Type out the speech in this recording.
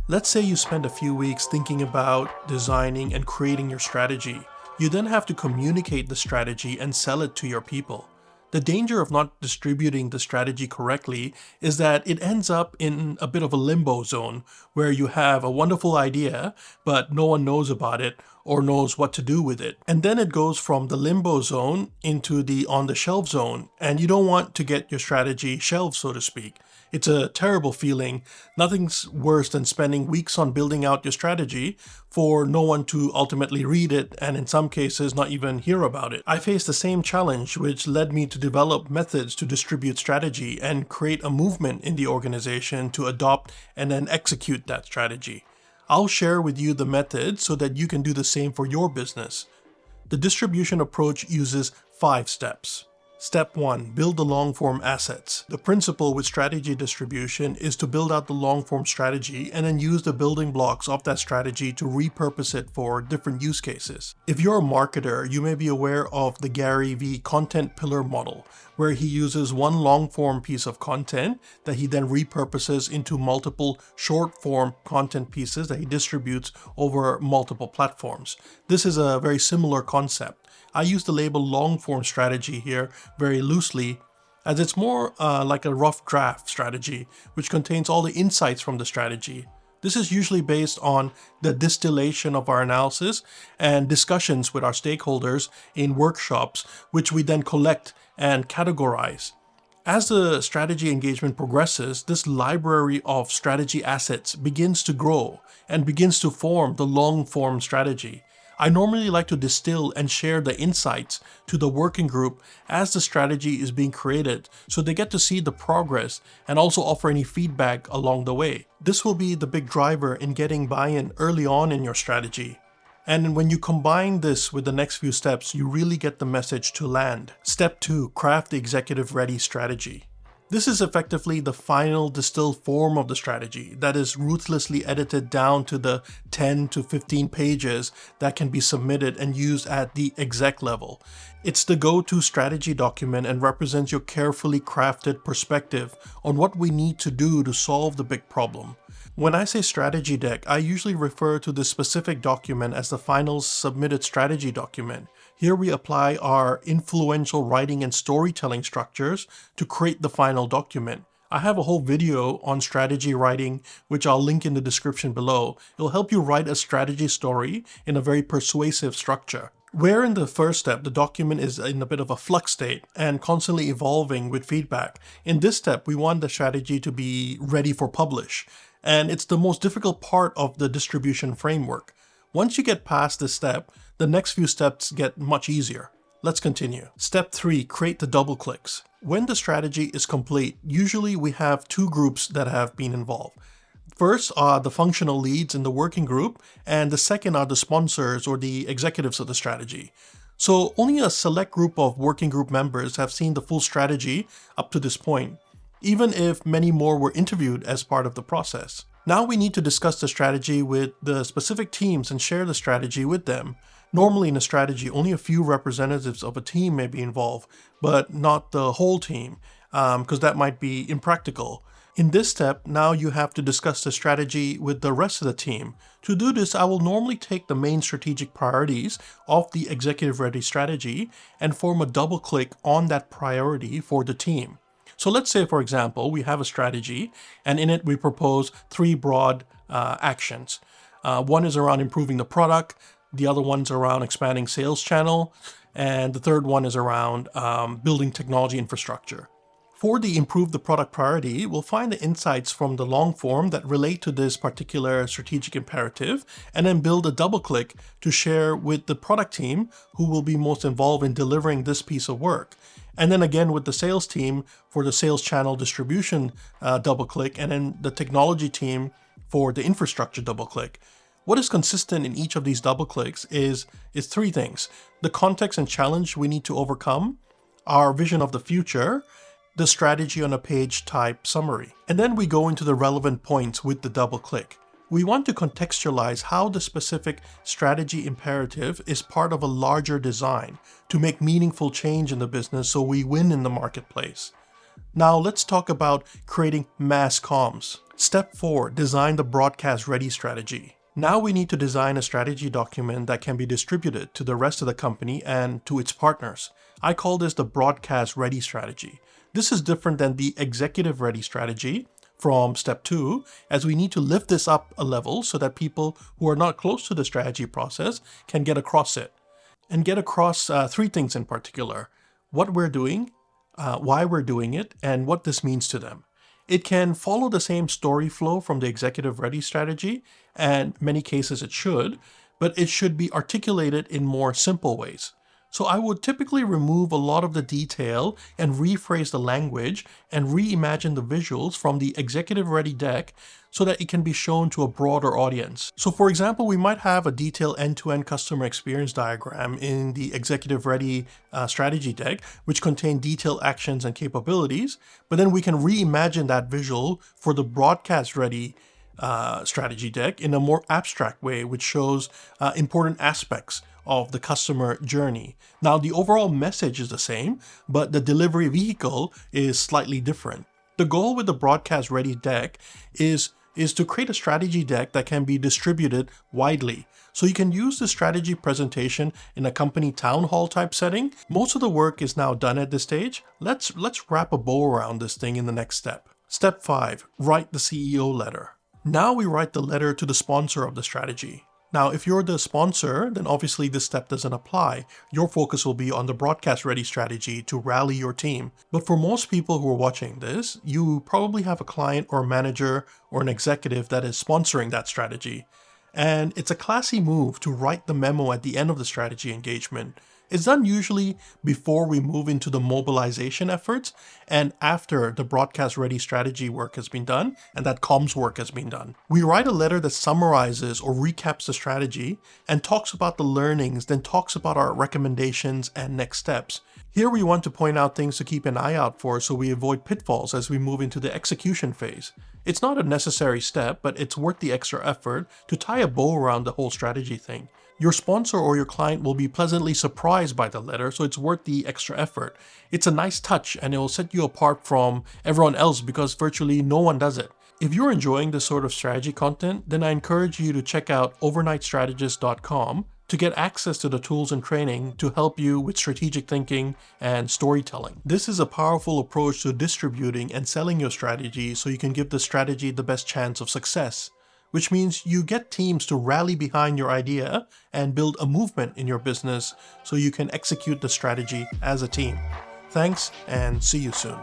Let's say you spend a few weeks thinking about designing and creating your strategy. You then have to communicate the strategy and sell it to your people. The danger of not distributing the strategy correctly is that it ends up in a bit of a limbo zone where you have a wonderful idea, but no one knows about it or knows what to do with it. And then it goes from the limbo zone into the on the shelf zone, and you don't want to get your strategy shelved, so to speak. It's a terrible feeling. Nothing's worse than spending weeks on building out your strategy for no one to ultimately read it and in some cases not even hear about it. I faced the same challenge, which led me to develop methods to distribute strategy and create a movement in the organization to adopt and then execute that strategy. I'll share with you the method so that you can do the same for your business. The distribution approach uses 5 steps. Step 1. Build the long-form assets. The principle with strategy distribution is to build out the long-form strategy and then use the building blocks of that strategy to repurpose it for different use cases. If you're a marketer, you may be aware of the Gary Vee content pillar model, where he uses one long-form piece of content that he then repurposes into multiple short-form content pieces that he distributes over multiple platforms. This is a very similar concept. I use the label long-form strategy here very loosely, as it's more like a rough draft strategy, which contains all the insights from the strategy. This is usually based on the distillation of our analysis and discussions with our stakeholders in workshops, which we then collect and categorize. As the strategy engagement progresses, this library of strategy assets begins to grow and begins to form the long-form strategy. I normally like to distill and share the insights to the working group as the strategy is being created so they get to see the progress and also offer any feedback along the way. This will be the big driver in getting buy-in early on in your strategy. And when you combine this with the next few steps, you really get the message to land. Step 2. Craft the executive-ready strategy. This is effectively the final distilled form of the strategy that is ruthlessly edited down to the 10 to 15 pages that can be submitted and used at the exec level. It's the go-to strategy document and represents your carefully crafted perspective on what we need to do to solve the big problem. When I say strategy deck, I usually refer to this specific document as the final submitted strategy document. Here we apply our influential writing and storytelling structures to create the final document. I have a whole video on strategy writing, which I'll link in the description below. It'll help you write a strategy story in a very persuasive structure. Where in the first step, the document is in a bit of a flux state and constantly evolving with feedback. In this step, we want the strategy to be ready for publish. And it's the most difficult part of the distribution framework. Once you get past this step, the next few steps get much easier. Let's continue. Step 3. Create the double clicks. When the strategy is complete, usually we have 2 groups that have been involved. First are the functional leads in the working group, and the second are the sponsors or the executives of the strategy. So only a select group of working group members have seen the full strategy up to this point, even if many more were interviewed as part of the process. Now we need to discuss the strategy with the specific teams and share the strategy with them. Normally in a strategy, only a few representatives of a team may be involved, but not the whole team, because that might be impractical. In this step, now you have to discuss the strategy with the rest of the team. To do this, I will normally take the main strategic priorities of the executive-ready strategy and form a double click on that priority for the team. So let's say, for example, we have a strategy and in it we propose 3 broad actions. One is around improving the product, the other one's around expanding sales channel, and the third one is around building technology infrastructure. For the improve the product priority, we'll find the insights from the long form that relate to this particular strategic imperative and then build a double click to share with the product team who will be most involved in delivering this piece of work. And then again with the sales team for the sales channel distribution double click, and then the technology team for the infrastructure double click. What is consistent in each of these double clicks is 3 things: the context and challenge we need to overcome, our vision of the future, the strategy on a page type summary. And then we go into the relevant points with the double click. We want to contextualize how the specific strategy imperative is part of a larger design to make meaningful change in the business so we win in the marketplace. Now let's talk about creating mass comms. Step 4. Design the broadcast-ready strategy. Now we need to design a strategy document that can be distributed to the rest of the company and to its partners. I call this the broadcast-ready strategy. This is different than the executive-ready strategy from step 2, as we need to lift this up a level so that people who are not close to the strategy process can get across it. And get across 3 things in particular: what we're doing, why we're doing it, and what this means to them. It can follow the same story flow from the executive ready strategy, and in many cases it should, but it should be articulated in more simple ways. So I would typically remove a lot of the detail and rephrase the language and reimagine the visuals from the executive ready deck so that it can be shown to a broader audience. So for example, we might have a detailed end-to-end customer experience diagram in the executive ready strategy deck, which contain detailed actions and capabilities, but then we can reimagine that visual for the broadcast ready strategy deck in a more abstract way, which shows important aspects of the customer journey. Now, the overall message is the same, but the delivery vehicle is slightly different. The goal with the broadcast ready deck is to create a strategy deck that can be distributed widely. So you can use the strategy presentation in a company town hall type setting. Most of the work is now done at this stage. Let's wrap a bow around this thing in the next step. Step 5, write the CEO letter. Now we write the letter to the sponsor of the strategy. Now, if you're the sponsor, then obviously this step doesn't apply. Your focus will be on the broadcast ready strategy to rally your team. But for most people who are watching this, you probably have a client or a manager or an executive that is sponsoring that strategy. And it's a classy move to write the memo at the end of the strategy engagement. It's done usually before we move into the mobilization efforts and after the broadcast ready strategy work has been done and that comms work has been done. We write a letter that summarizes or recaps the strategy and talks about the learnings, then talks about our recommendations and next steps. Here we want to point out things to keep an eye out for so we avoid pitfalls as we move into the execution phase. It's not a necessary step, but it's worth the extra effort to tie a bow around the whole strategy thing. Your sponsor or your client will be pleasantly surprised by the letter, so it's worth the extra effort. It's a nice touch and it will set you apart from everyone else because virtually no one does it. If you're enjoying this sort of strategy content, then I encourage you to check out overnightstrategist.com to get access to the tools and training to help you with strategic thinking and storytelling. This is a powerful approach to distributing and selling your strategy so you can give the strategy the best chance of success, which means you get teams to rally behind your idea and build a movement in your business so you can execute the strategy as a team. Thanks and see you soon.